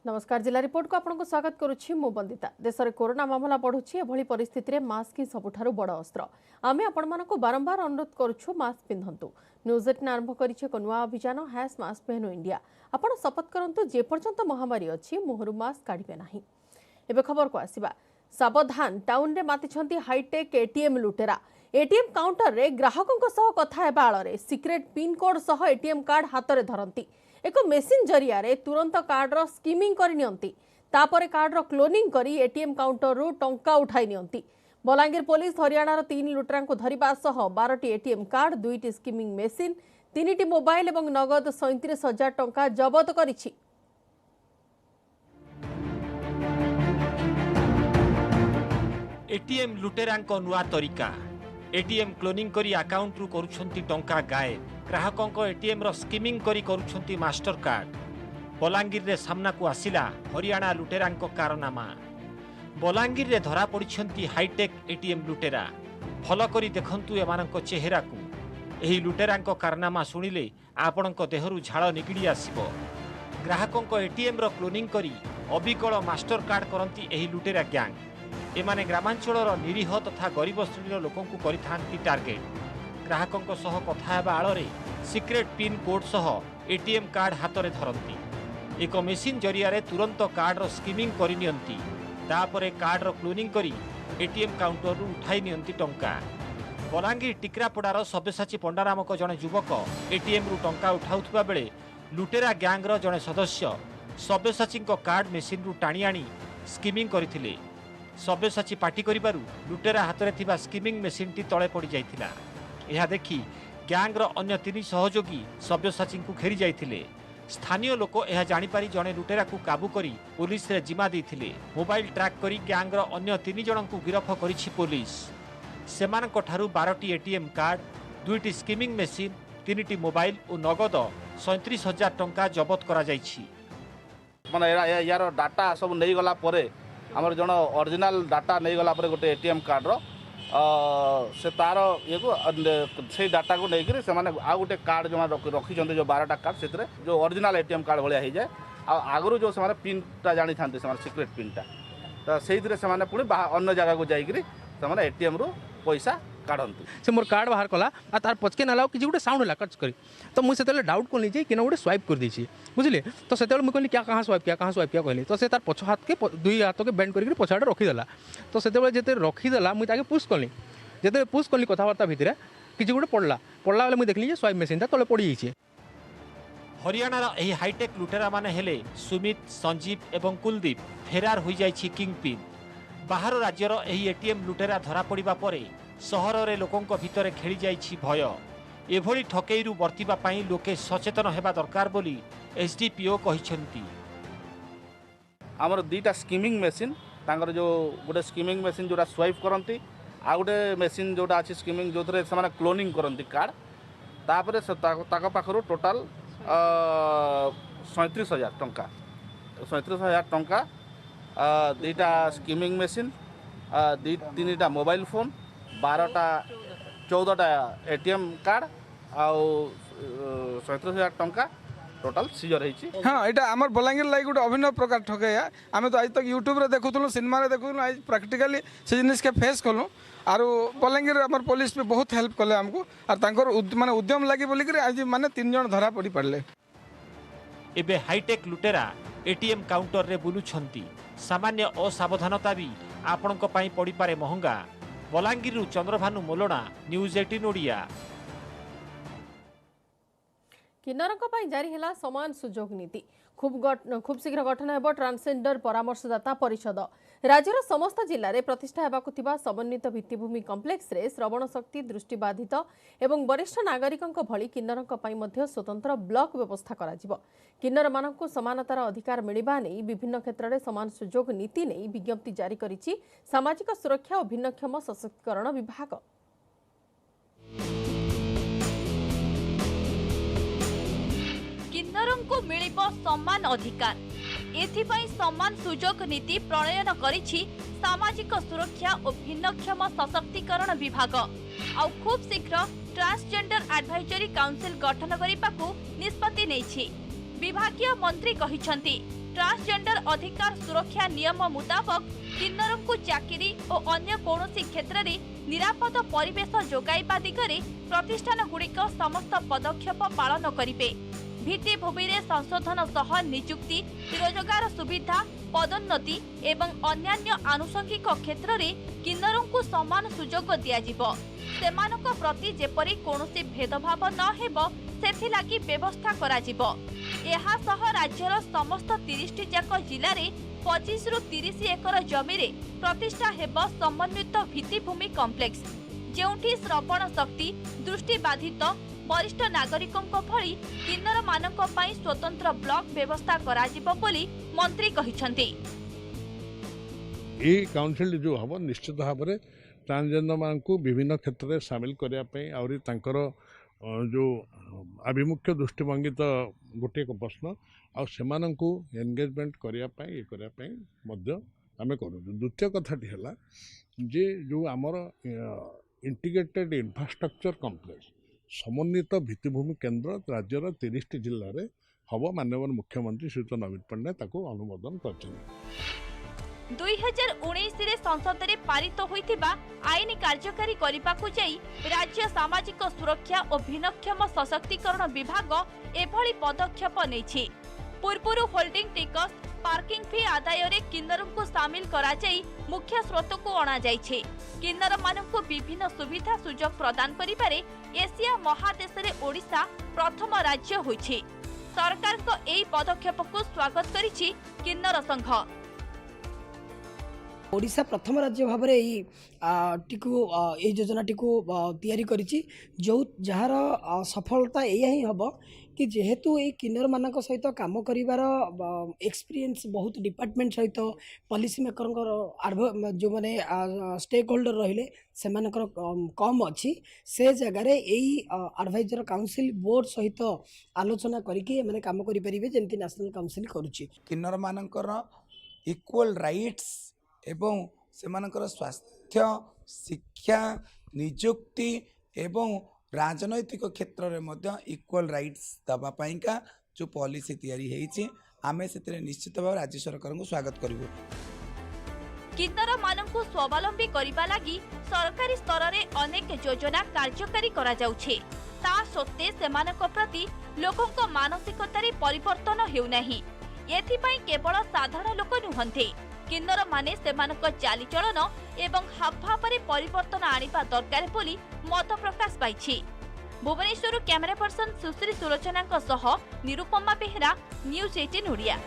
नमस्कार जिला रिपोर्ट को आपको स्वागत करुच्ची मु बंदिता। देश में कोरोना मामला बढ़ुची एभली परिस्थिति में मास्क ही सबुठारु बड़ अस्त्र। आमे आपण मानकु बारंबार अनुरोध करुछु मास्क पिंधंतु। न्यूज 18 आरंभ करिछि एक नुआ अभियान #मास्क पहनो इंडिया। आपण शपथ करंतु जे पर्यंत महामारी अछि मुहरु मास्क काढिबे नाही। एबे खबर को आसीबा सावधान टाउन रे मातिछंती हाईटेक एटीएम लुटेरा। एटीएम काउंटर रे ग्राहकों सह कथा हेबा आଳରେ सिक्रेट पिन कोड सह एटीएम कार्ड हाथ रे धरंती। एक मेसीन जरिया रे तुरंत कार्ड रो स्कीमिंग करि नियंती। तापरे कार्ड रो क्लोनिंग करी एटीएम काउंटर रु टंका उठाई नियंती। बलांगीर पुलिस हरियाणा रो 3 लुटेरा को धरिबा सह 12टी एटीएम कार्ड 2टी स्कीमिंग मेसीन 3टी मोबाइल एवं नगद 37,000 टंका जब्त करिछि। एटीएम लुटेरांक नुआ तरीका एटीएम क्लोनिंग करी अकाउंट रु करूछंती टंका गायब। ग्राहकों को एटीएम रो स्कीमिंग करी करूछंती मास्टर कार्ड। बलांगीर रे सामना को आसिला हरियाणा लुटेरांक कारनामा। बलांगीर रे धरा पड़िछंती हाईटेक एटीएम लुटेरा। फल करी देखंतु एमानंक चेहरा को। एही लुटेरांक कारनामा सुनिले आपणक देहरु झाळ निगिडी आसीबो। ग्राहकों को एटीएम रो क्लोनिंग करी अबिकल मास्टर कार्ड करंती एही लुटेरा गैंग। एमाने ग्रामांचलर निरीह तथा गरीब श्रेणीर लोकों को करिथांती टार्गेट। ग्राहकों सह कथा हेबा आଳରେ सिक्रेट पिन कोड सह एटीएम कार्ड हाथ रे धरंती। एक मेसीन जरिया रे तुरंत कार्ड रो स्कीमिंग करि नियंती। तापरे कार्ड रो क्लोनिंग करी एटीएम काउंटर रु उठाई नियंती टंका। बलांगीर टिकरापड़ार सब्यसाची पंडा नामक जने युवक एटीएम रु टंका उठाउथबा बेले लुटेरा गैंग रो जने सदस्य सब्यसाची कार्ड मेसीन रु टाणी आनी स्कीमिंग करथिले। सब्यसाची पार्टी करिबारु लुटेरा हाथ रे थिबा स्कीमिंग मेसीन टी तळे पड़ी जाइथिला। यह देखि गैंग रो अन्य 3 सहयोगी सब्यसाची को घेरी जाइथिले। स्थानीय लोक यह जानिपारी जने लुटेरा को काबू करी पुलिस रे जिमा देथिले। मोबाइल ट्रैक करी गैंग रो अन्य 3 जन को गिरफ करिछि पुलिस। सेमानक ठारू 12टी एटीएम कार्ड 2टी स्कीमिंग मेसीन 3टी मोबाइल और नगद 37,000 टंका जब्त करा जाइछि। माने यार डाटा सब नहीं गला परे हमर जन ओरिजिनल डाटा नहीं गला परे गोटे एटीएम कार्ड रो से तार ये को से डाटा को लेकर से माने आ गोटे कार्ड जो रखी जो 12टा कार्ड से जो ओरिजिनल एटीएम कार्ड भाया हो जाए आगु जो से पिनटा जानी था सिक्रेट पिनटा तो से पुणी अन्य जगह को जाकर से एटीएम रु पैसा काढ़ती से मोर कार्ड बाहर कला आ तार पचके नाला कि गोटे साउंड है कच करी तो मुझे से डाउट कली कि गोटे स्वाइप कर दी बुझे तो से मुझे कहली क्या कहाँ स्वाइप किया कहली तो से तार पछ हाथ के 2 हाथ के बेंड करके पछाड़े रखीदेला तो से जिते रखीदेला मुझे पुश कली जिते पुश कली कथबार्ता भितर कि गोटे पड़ला बेले मुझे देखली स्वाइप मेसीन तले पड़ी जाइए। हरियाणार एही हाईटेक लुटेरा माने हेले सुमित संजीव एवं कुलदीप फेरार हो जाइछि किंग पिन। बाहर राज्यर एही एटीएम लुटेरा धरा पड़िबा परे सहर रे लोकों भितर खेली जाइछि भय। एभली ठकेईरु बर्तिबा पई लोके सचेतन हेबा दरकार बोली एसडीपीओ कहिसेंती। हमर 2टा स्कीमिंग मेसीन तांगर जो गोटे स्कीमिंग मेसीन जोरा स्वाइप करंती आ गोटे मेसीन जोटा अछि स्कीमिंग जो थरे से क्लोनिंग करंती कार्ड तापरे ताको पाखरु टोटल 37,000 टंका 37,000 टंका 2टा स्कीमिंग मेसीन 3टा मोबाइल फोन 14टा एटीएम कार्ड आउ 37,000 टंका टोटल सीजर होइछि। हाँ यहाँ आम बलांगीर लगे गोटे अभिनव प्रकार ठकैया आम तो आज तक यूट्यूब रे देखुलु सिनेमा रे देखुलु आज प्रैक्टिकली से जिनिस के फेस कलु आर बलांगीर आम पुलिस भी बहुत हेल्प कले आमको और तांकर माने उद्यम लगी बोलिक आज माने 3 जन धरा पड़ी पड़ले। एबे हाईटेक लुटेरा एटीएम काउंटर रे बुलुछंती। सामान्य असावधानता भी आपणक पई पड़ी पारे महंगा। बलांगीर चंद्रभानु मोलना न्यूज 18 ओडिया। किन्नरक जारी है समान सुजोग नीति। खूब शीघ्र गठन हेब ट्रांसजेंडर परामर्शदाता परिषद। राज्यर समस्त जिले में प्रतिष्ठा हेबाकु थिबा समन्वित भित्तिभूमि कम्प्लेक्स रे श्रवण शक्ति दृष्टिबाधित एवं वरिष्ठ नागरिकों भली किन्नरक पई मध्य स्वतंत्र ब्लॉक व्यवस्था करा जिवो। किन्नर मानकु समानतार अधिकार मिलिबा नै विभिन्न क्षेत्र में समान सुजोग नीति नै विज्ञप्ति जारी करिछि सामाजिक सुरक्षा और भिन्नक्षम सशक्तिकरण विभाग। किन्नरंकु मिलिब समान अधिकार एथिपाई समान सुजोग नीति प्रणयन करिछि सामाजिक सुरक्षा और भिन्नक्षम सशक्तिकरण विभाग। आउ खूब शीघ्र ट्रांसजेंडर एडवाइजरी काउंसिल गठन करने निष्पत्ति नेछि। विभागीय मंत्री कहिछंती ट्रांसजेंडर अधिकार सुरक्षा नियम मुताबक किन्नरଙ୍କୁ चाकरी और अन्य कौनसी क्षेत्र में निरापद परिवेश जोगाइबा दिगरे प्रतिष्ठानगुड़िक समस्त पदक्षेप पालन करिवे। भित्तिभूमि रे संशोधन सह नियुक्ति, रोजगार सुविधा, पदोन्नति एवं अन्यान्य आनुषंगिक क्षेत्र में किन्नरଙ୍କୁ समान सुजोग दियाजिबो। सेमानक प्रति जेपरि कौनसी भेदभाव न हेबो सेथिलागि व्यवस्था कराजिबो। एहा सह राज्यर समस्त 30 जाक जिले में 25 रु 30 एकर जमी रे प्रतिष्ठा हेब समन्वित भित्तिभूमि कम्प्लेक्स, जेउठी श्रवण शक्ति, दृष्टिबाधित, वरिष्ठ नागरिकों भली किन्नर मानक पई स्वतंत्र ब्लॉक व्यवस्था कराजिबो बोली मंत्री कहिसंती। ये काउंसिल जो हम निश्चित भाव में ट्रांसजेंडर मान को विभिन्न क्षेत्र में सामिल करने और तांकर जो आभिमुख्य दृष्टिभंगी तो गोटे प्रश्न आने को एंगेजमेंट करने आम करूँ। द्वितीय कथाटी है जे जो आमर इंटीग्रेटेड इंफ्रास्ट्रक्चर कम्प्लेक्स समन्वित भित्तिभूमि केन्द्र राज्यर 30 जिले में हम माननीय मुख्यमंत्री श्रीयुत नवीन पट्टनायक अनुमोदन कर 2019 रे संसद रे पारित होइथिबा आईन कार्यकारी करिबाकू जाई राज्य सामाजिक सुरक्षा और भिन्नक्षम सशक्तिकरण विभाग एभली पदक्षेप नेछि। पूर्वरु होल्डिंग टिकस, पार्किंग फी आदाय रे किन्नरଙ୍କୁ शामिल करा जाई मुख्य स्रोत को अणा जाइछे। किन्नर मानଙ୍କୁ विभिन्न सुविधा सुजोग प्रदान करिबारे एशिया महादेश रे ओडिशा प्रथम राज्य होइछे। सरकार को एई पदक्षेप को स्वागत करिछि किन्नर संघ। ओडिशा प्रथम राज्य भाव में यही योजना टी तैयारी करिछि जो जार सफलता या ही हम कि जेहेतु ये किन्नर मान सहित काम करिवार एक्सपीरियंस बहुत डिपार्टमेंट सहित पॉलिसी मेकर जो मैंने स्टेक होल्डर रहिले से कम अच्छी से जगार यही एडवाइजर काउंसिल बोर्ड सहित आलोचना करके मैंने काम करें जमती नेशनल काउंसिल करुच्ची। किन्नर मानकर इक्वल राइट्स एवं सेमानकर स्वास्थ्य, शिक्षा, नियुक्ति एवं राजनैतिक क्षेत्र में मध्य इक्वल राइट्स दबा पाइका जो पॉलिसी तैयारी हेइछि आमे सेतरे निश्चित भाव राज्य सरकार को स्वागत करिवो। किन्नर मानଙ୍କୁ स्वावलंबी करिबा लागि सरकारी स्तर रे अनेक योजना कार्यकारी करा जाउछे। ता सत्ते सेमानक प्रति लोकंक मानसिकता रे परिवर्तन हेउ नाही। एथि पई केवल साधारण लोक नुहंते, किन्नर माने सेमानक चालीचलन एवं हावभाव रे परिवर्तन आनिबा दरकार बोली मत प्रकाश पाइछि। भुवनेश्वर कैमरा पर्सन सुश्री सुलोचना सह निरुपमा बेहरा, न्यूज 18 ओडिया।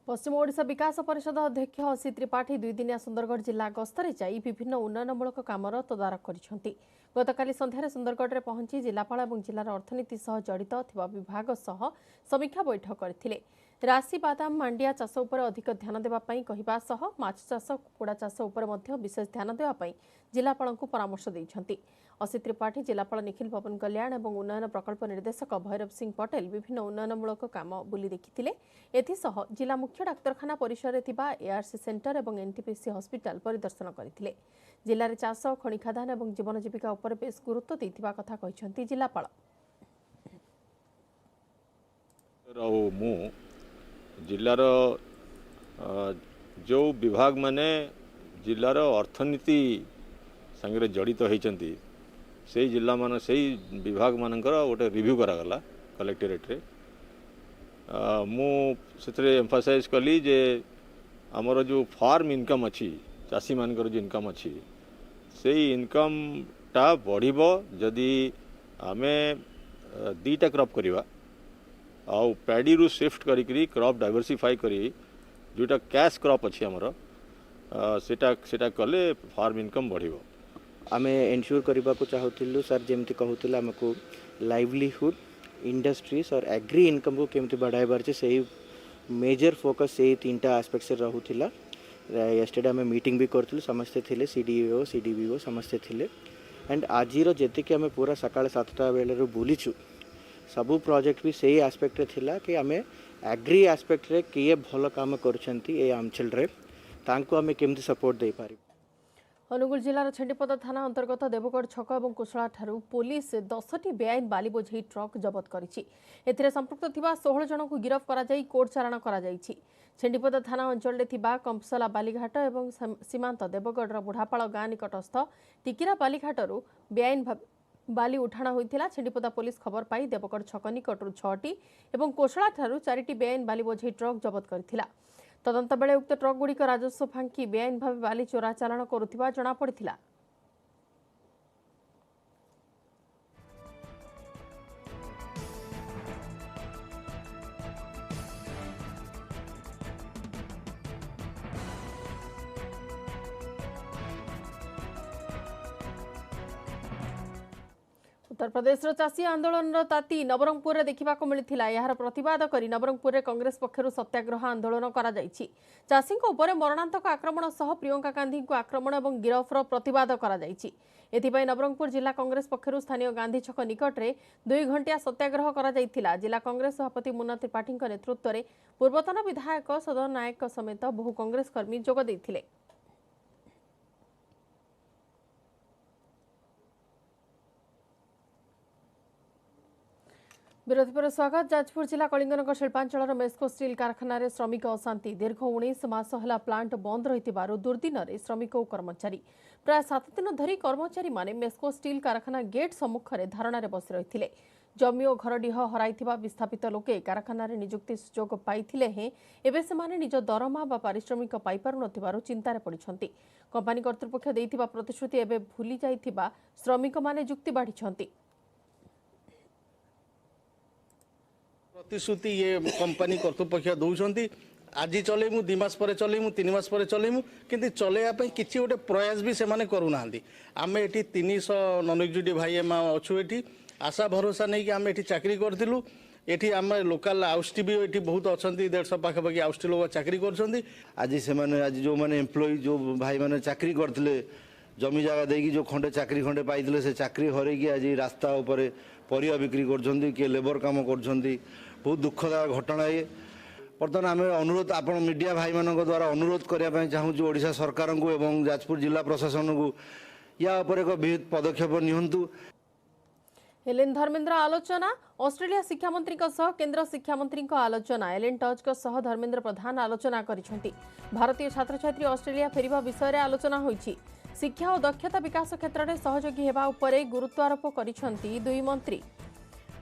पश्चिम ओडिशा विकास परिषद अध्यक्ष असी त्रिपाठी 2 दिनिया सुंदरगढ़ जिला गस्तरे जाई विभिन्न उन्नयनमूलक कामर तदारख करिसेंती। गतकाली संध्यारे सुंदरगढ़ में पहुंची जिलापाल और जिलार अर्थनीति सह जड़ित थिबा विभाग सह समीक्षा बैठक करथिले। राशि बादाम मांडिया चाष उपर अधिक ध्यान देबा पई कहिबा सह माछ चाष कुकुड़ा चाष उपर मध्य विशेष ध्यान देबा पई जिलापाल को परामर्श दैछंती। असी त्रिपाठी जिलापाल निखिल पवन कल्याण और उन्नयन प्रकल्प निर्देशक भैरव सिंह पटेल विभिन्न उन्नयनमूलक काम बुली देखिथिले। एथिसह जिला मुख्य डाक्तरखाना परिसर थिबा एआरसी सेंटर और एनटीपीसी हॉस्पिटल परिदर्शन करथिले। जिले में चाष, खनि खादान और जीवन जीविका उपर बेस गुरुत्व देथिबा कथा कहिसंती जिलापाल। जिलार जो विभाग माने जिलार अर्थनीति संगे जड़ित होती से जिला मान से विभाग मानकर गोटे रिव्यू करागला कलेक्टरेट रे। मुझे एम्फासाइज कली जे आमर जो फार्म इनकम अच्छी चाषी मानकर जो इनकम अच्छी से इनकम टा बढ़िबो जदि आमे 2टा क्रॉप करिवा आउ पैडी रु शिफ्ट करी क्रॉप डाइवर्सिफाई करी जोटा कैश क्रॉप अच्छी आमर सेटा कले फार्म इनकम बढ़िबो। आमे एनश्योर करबा को चाहूतिलु सर जेमती कहूतिला हमको लाइवलीहुड इंडस्ट्रीज और एग्री इनकम को केमती बढ़ाइबार छे सही मेजर फोकस से 3टा एस्पेक्ट से रहूतिला। यस्टरडे आमे मीटिंग भी करथिलु, समस्ते थिले सीडीओ सीडीबीओ समस्ते थिले एंड आजिरो जेते कि आमे पूरा सकाळ 7टा बेले रो बुलिछु सबू प्रोजेक्ट भी सही एस्पेक्ट रे थिला कि आमे एग्री एस्पेक्ट रे किए भल काम करछंती ए आमचल रे तांको आमे केमती सपोर्ट दे पारि। अनुगुल जिलार छेंडीपदा थाना अंतर्गत देवगढ़ छक और कुशला ठारू पुलिस 10टी बेआईन बाली बोझेई ट्रक जबत करिछि। एथिरे संपृक्त थिबा 16 जन को गिरफ्त करा जाई कोर्ट चालाण करा जाईछि। छेंडीपदा थाना अंचल में थिबा कंपसला बालीघाट और सीमांत देवगढ़ बुढ़ापाड़ गाँ निकटस्थ टिकिरा बालीघाटरू बेआईन बाली उठाण होइथिला। छेंडीपदा पुलिस खबर पाई देवगढ़ छक निकटरू 6टी और कोशला ठारू 4टी बेआईन बाली बोझेई ट्रक जबत करथिला। तदंत बेले उक्त ट्रक गुड़िक राजस्व फांकी बेआईन भाव बाली चोरा चालाण करुथिबा जणा पड़िथिला। उत्तर प्रदेश चाषी आंदोलन ताती नवरंगपुर में देखा मिलता। यार प्रतिवाद कर नवरंगपुर में कांग्रेस पक्षर सत्याग्रह आंदोलन चाषी मरणांतक आक्रमण सह प्रियंका गांधी को आक्रमण और गिरफ्र प्रतिवाद कर नवरंगपुर जिला कांग्रेस पक्षर स्थानीय गांधी छक निकट में 2 घंटिया सत्याग्रह कर जिला कांग्रेस सभापति मुन्ना त्रिपाठी नेतृत्व में पूर्वतन विधायक सदन नायक समेत बहु कांग्रेस कर्मी जोग देथिले। विरोधी पर स्वागत। जाजपुर जिला कलिंगनगर शिल्पांचल मेस्को स्टील कारखाना रे श्रमिक अशांति दीर्घ 19 मास है प्लांट बंद रही दुर्दिन में श्रमिक और कर्मचारी प्राय 7 दिन धरी कर्मचारी माने मेस्को स्टील कारखाना गेट सम्मुख में धारणा बसी रही। जमी और घरडीह हराई विस्थापित लोके कारखाना निजुक्ति सुजोग पाइथिले हें एबे सेमाने निज दरमा बा पारिश्रमिक पाइपारु नथिबारु चिंतारे पड़िछंती। कंपनी कर्तृपक्ष देइथिबा प्रतिश्रुति एबे भूली जाइथिबा श्रमिक माने जुक्ति बाढ़िछंती। प्रतिश्रुति ये कंपनी कर्तृपक्ष दौरान आज चलू 2 मास पर चलू 3 मास पर चलू कि चलैया किसी गोटे प्रयास भी से करूना। आम ये 300 नन एग्जिक्यूटिव भाई एम अच्छु ये आशा भरोसा नहीं कि आम ये चाकरी करूँ। ये आम लोकाल आउसटी भी ये बहुत अच्छा 150 पाखापाखि आउसटी लोग चाकरी कर। आज से जो मैंने एम्प्लॉई जो भाई मैंने चाकरी करते जमी जगह देकी जो खंडे चाकरी खंडे पाई से चाकरी हरैकी आज रास्ता उपर परिया बिक्री कर लेबर काम कर बहुत दुखदायक घटना। ये बर्तमान आम अनुरोध आप मीडिया भाई मान द्वारा अनुरोध करने चाहूँ ओडिशा सरकार को एवं जाजपुर जिला प्रशासन को या उपर एक विहित पदक्षेप नियंतु। एलेन धर्मेंद्र आलोचना। ऑस्ट्रेलिया शिक्षा मंत्री केंद्र शिक्षा मंत्री आलोचना। एलेन टच धर्मेंद्र प्रधान आलोचना करिसेंती। भारतीय छात्र छात्री ऑस्ट्रेलिया फेरिबा विषय रे आलोचना होईछि। शिक्षा और दक्षता विकास क्षेत्र में सहयोगी हेबा उपरे गुरुत्वारोप करिसेंती दुई मंत्री।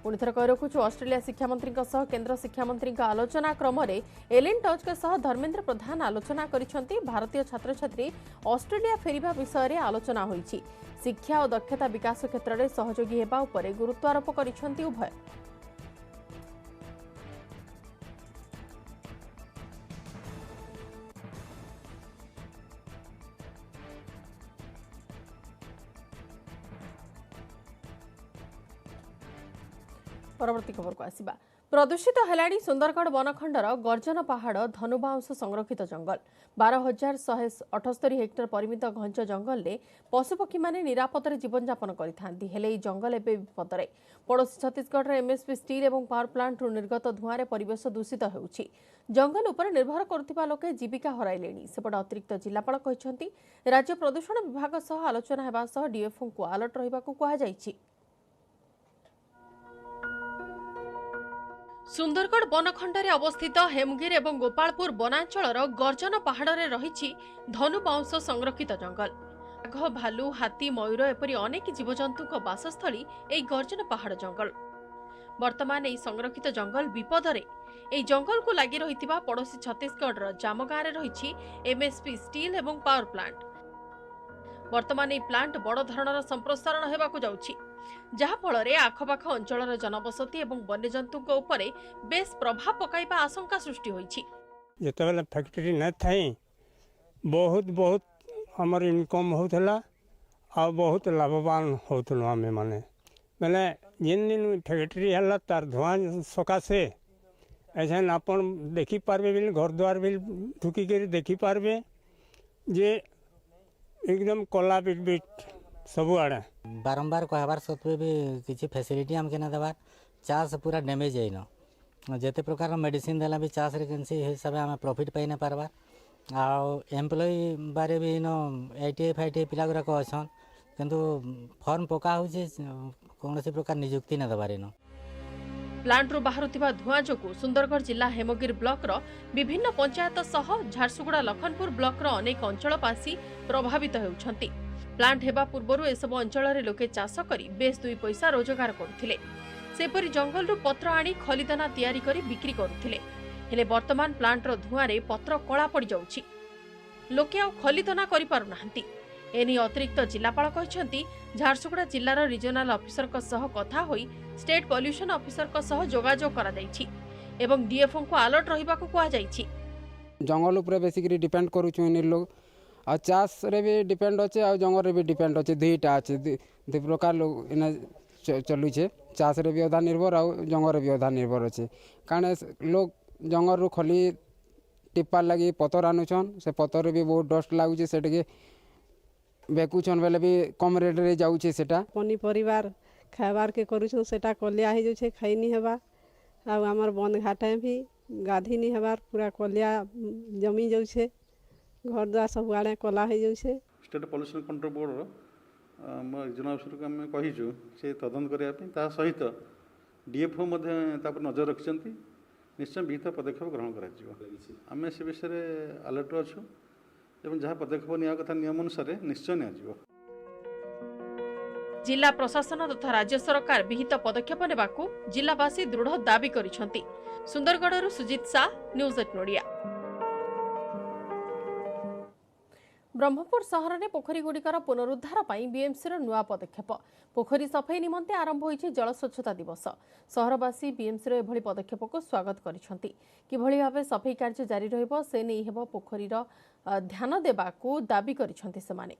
पुणी थर कही रखुछु ऑस्ट्रेलिया शिक्षा मंत्री केंद्र शिक्षा मंत्री आलोचना क्रम में एलेन टच धर्मेंद्र प्रधान आलोचना करिसेंती। भारतीय छात्र छात्री ऑस्ट्रेलिया फेरिबा विषय रे आलोचना होईछि। शिक्षा और दक्षता विकास क्षेत्र में सहयोगी हेबा उपरे गुरुत्वारोप करिसेंती उभय। परवर्ती खबर को आसिबा। प्रदूषित हेलाणी सुंदरगढ़ वनखंडर गर्जन पहाड़ धनुबाउंश संरक्षित जंगल 12,178 हेक्टर परिमित घंच जंगल में पशुपक्षी माने निरापदे जीवन यापन करिथांती। हेले जंगल एबे विपदरे। पड़ोशी छत्तीसगढ़ एमएसपी स्टील और पावर प्लांट निर्गत धुआं परिवेश दूषित होउछि। जंगल उपर निर्भर करुथिबा लोके जीविका हराइलेनी। सेपट अतिरिक्त जिलापाल कहिसंती राज्य प्रदूषण विभाग सह आलोचना हेबा सह डीएफओ को अलर्ट रहिबाकू कुहा जाइछि। सुंदरगढ़ वनखंडे अवस्थित हेमगिर और गोपालपुर वनांचल गर्जन पहाड़ में रही धनुबाउंश संरक्षित जंगल। बाघ भालू हाथी मयूर एपरी अनेक जीवजंतु बासस्थली यह गर्जन पहाड़ जंगल। वर्तमान यह संरक्षित जंगल विपदरे। यह जंगल को लगी रही पड़ोशी छत्तीसगढ़ जाम गाँव में रही एमएसपी स्टील और पावर प्लांट। वर्तमान यह प्लांट बड़ धरणर संप्रसारण होगाकू जाउछि, जहा फल आखपाख अंचल जनबसती और वन्यजंतु बेस प्रभाव पकाइबा आशंका सृष्टि होइछि। जेतेबेले फैक्ट्री न थाई बहुत बहुत हमर इनकम होतला आ बहुत लाभवान होतलो। आमे माने बेले जिन दिन फैक्ट्री हला तार धुआं सकाशे ऐसा अपन देखी पारबे बिल घर द्वार बिल ठुकी कर देखी पारबे जे एकदम कला बिट बिट सबु आड़े। बारंबार कहबार सत्वे भी किसी फैसिलिटी हमके ना देवार चाष पूरा डैमेज जाइन जेते प्रकार मेडिसिन देला भी चाष रे केनसी हिसाब आम प्रॉफिट पाई ना पारबार एम्प्लॉय बारे भी इन आईटीआई फाईटीआई पिला गुड़ाक अच्छन किंतु फॉर्म पका हो कौन प्रकार नियुक्ति न दबार इन प्लांट बाहरुवा धुआं जो सुंदरगढ़ जिला हेमगिरी ब्लॉक विभिन्न पंचायत सह झारसुगुड़ा लखनपुर ब्लॉक अनेक अंचलवासी प्रभावित होउछंती। प्लांट हेबा पूर्वरु एसबु अंचल लोके चाष करी बेस 2 पैसा रोजगार करुथिले। सेपरि जंगलरु पत्र आनी खलिदाना तैयारी करी बिक्री करुथिले। हेले वर्तमान प्लांटर धुआं रे पत्र कला पड़ जाउछि। लोके आ खलिदाना करि पारु नाहंती। एनी अतिरिक्त जिलापाल कहछंती झारसुगुड़ा जिल्लार रिजनाल अफिसर सह कथा होई स्टेट पॉल्यूशन अफिसर सह जोगाजोग करा जाइछि एवं डीएफओ को अलर्ट रहिबाको कुआ जाइछि। जंगल ऊपर बेसिकली डिपेंड करूछु इन लोग आ चाष रे भी डिपेंड अछि आ जंगल रे भी डिपेंड अछि दुईटा अछि दु प्रकार लोग इन चलु छे चाष रे भी अधा निर्भर आ जंगल रे भी अधा निर्भर अछि कारण लोग जंगल रु खली टिप्पा लगी पतर आनुछन से पतर रे भी बहुत डस्ट लागु छे सेटके बेकुछन बेले भी कम रेट रे जाउ छे सेटा पनी परिवार खाइबार के करूछु सेटा कलिया हे जो छे खाइ नि हेबा आ हमर बंद घाटे भी गाधी नि हेबार पूरा कलिया जमी जाउ छे घर द्वार सब आड़े कला हे जाउ छे। State pollution control board regional officer को आम कहीचु से तदंत करने सहित डीएफओ पर नजर रखिंट निश्चय विहित पदक्षेप ग्रहण करें से विषय अलर्ट अच्छु एवं जहाँ पदक्षेप निया कथा नियम अनुसार निश्चय निया। जिला प्रशासन तथा राज्य सरकार विहित पदक्षेप नेबाकू जिलावासी दृढ़ दाबी करिसेंती। सुंदरगढ़ सुजित शाह, न्यूज 8 ओडिया। ब्रह्मपुर सहर में पोखरी गुड़िकर पुनरुद्धार पर बीएमसी नुआ पदक्षेप। पोखरी सफाई निमंते आरंभ होइछि जल स्वच्छता दिवस। सहरवासी बीएमसी एभली पदक्षेप को स्वागत करिसेंती। किभली भाबे सफाई कार्य जारी रहिबो से नै हेबो पोखरीर ध्यान देबाकू दाबी करिसेंती सेमाने।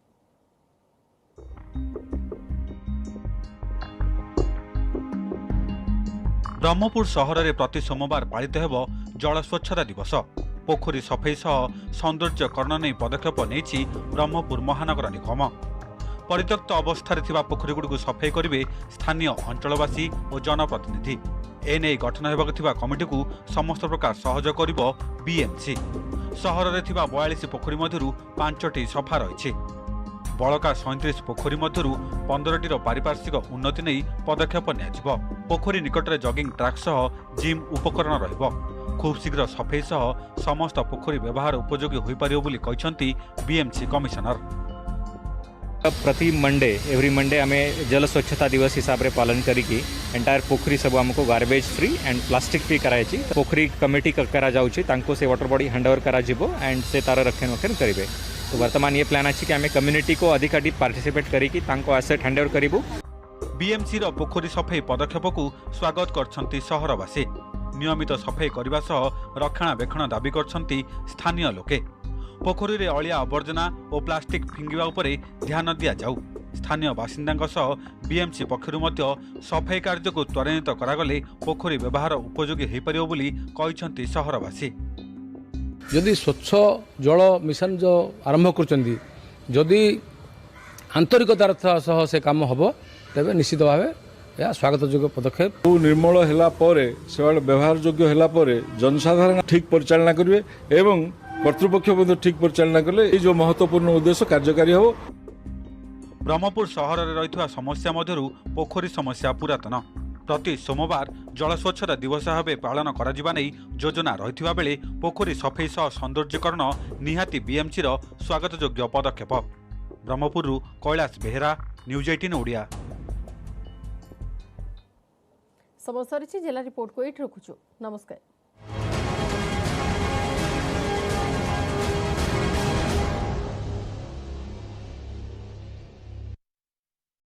ब्रह्मपुर सहर में प्रति सोमवार पालित हेबो जल स्वच्छता दिवस। पोखरी सफाई सह सौंदर्यकरण नहीं पदक्षेप नहीं ब्रह्मपुर महानगर निगम। परित्यक्त अवस्था पोखरीगुड़ सफाई करेंगे स्थानीय अंचलवासी और जनप्रतिनिधि। एने गठन होगा कमिटी को समस्त प्रकार सहयोग कर बीएमसी। सहर में 42 पोखरी मध्य 5टी सफा रही। बड़का 37 पोखरी मध्य 15टीर पारिपार्श्विक उन्नति नहीं पदक्षेप निया। पोखरी निकट में जगिंग ट्रैक सह जिम उपकरण रहिबो। खूब शीघ्र सफाई सह समस्त पोखरी व्यवहार उपयोगी हो पारिबो बोली कहछंती बीएमसी कमिशनर। प्रति मंडे एवरी मंडे आम जल स्वच्छता दिवस हिसाब रे पालन करिकी एंटायर पोखरी सब हमको garbage free and plastic free कराई पोखरी कमिटी करा जाउची तांको से वाटर बॉडी हैंड ओवर करा जिवो एंड से तार रक्षण वक्षण करिवे। तो वर्तमान ये प्लान अछि कि आम कम्युनिटी को अधिक पार्टिसिपेट करिकी तांको एसेट हैंड ओवर करिवो। बीएमसी रो पोखरी सफाई पदक्षेप को स्वागत करछंती सहरवासी। नियमित सफाई करने सह रक्षणाबेक्षण दाबी करछंती स्थानीय लोके। पोखरी रे अलिया आवर्जना और प्लास्टिक फिंगिबा उपरे ध्यान दिया जाऊ। स्थानीय बासिंदा सह बीएमसी पक्षरु मध्य सफाई कार्य को त्वरान्वित करागले पोखरी व्यवहार उपयोगी हो पारिबो बोली कहछंती सहरवासी। यदि स्वच्छ जल मिशन जो आरंभ करछंती जदि आंतरिकतार सह से काम हबो तेबे निश्चित भाव या स्वागत योग्य पदक्षेप। निर्मल होला परे से व्यवहार योग्य होला परे जनसाधारण ठीक परिचालना करिवे एवं कर्तृपक्ष ठीक परिचालना कले ये जो महत्वपूर्ण उद्देश्य कार्यकारी हो। ब्रह्मपुर सहर में रही समस्या मध्य पोखरी समस्या पुरातन। प्रति सोमवार जल स्वच्छता दिवस भाव पालन करा योजना रही बेले पोखरी सफाई सह सौंदर्यकरण निहाती बीएमसी स्वागत योग्य पदक्षेप। ब्रह्मपुर कैलाश बेहेरा, न्यूज 18 ओडिया। समस्त जिला रिपोर्ट को ये रखुचु। नमस्कार।